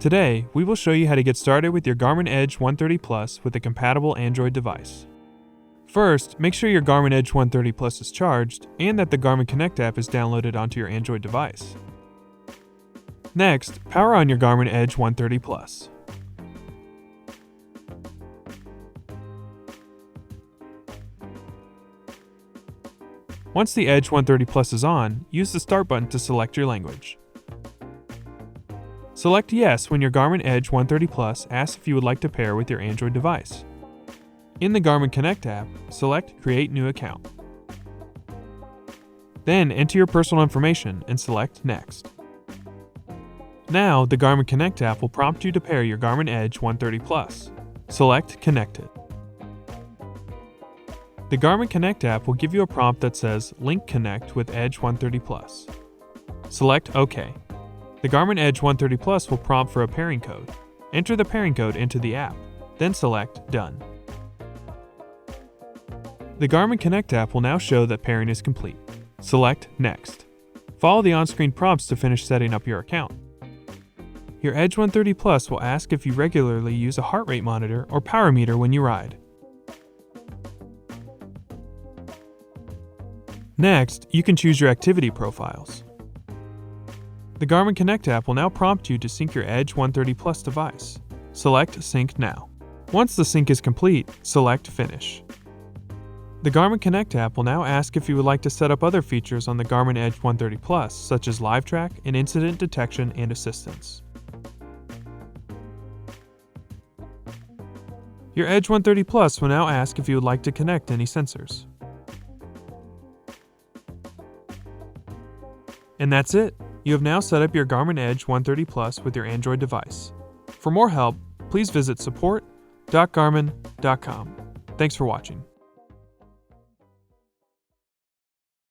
Today, we will show you how to get started with your Garmin Edge 130 Plus with a compatible Android device. First, make sure your Garmin Edge 130 Plus is charged and that the Garmin Connect app is downloaded onto your Android device. Next, power on your Garmin Edge 130 Plus. Once the Edge 130 Plus is on, use the Start button to select your language. Select Yes when your Garmin Edge 130 Plus asks if you would like to pair with your Android device. In the Garmin Connect app, select Create New Account. Then enter your personal information and select Next. Now, the Garmin Connect app will prompt you to pair your Garmin Edge 130 Plus. Select Connected. The Garmin Connect app will give you a prompt that says Link Connect with Edge 130 Plus. Select OK. The Garmin Edge 130 Plus will prompt for a pairing code. Enter the pairing code into the app, then select Done. The Garmin Connect app will now show that pairing is complete. Select Next. Follow the on-screen prompts to finish setting up your account. Your Edge 130 Plus will ask if you regularly use a heart rate monitor or power meter when you ride. Next, you can choose your activity profiles. The Garmin Connect app will now prompt you to sync your Edge 130 Plus device. Select Sync Now. Once the sync is complete, select Finish. The Garmin Connect app will now ask if you would like to set up other features on the Garmin Edge 130 Plus, such as live track and incident detection and assistance. Your Edge 130 Plus will now ask if you would like to connect any sensors. And that's it! You have now set up your Garmin Edge 130 Plus with your Android device. For more help, please visit support.garmin.com. Thanks for watching.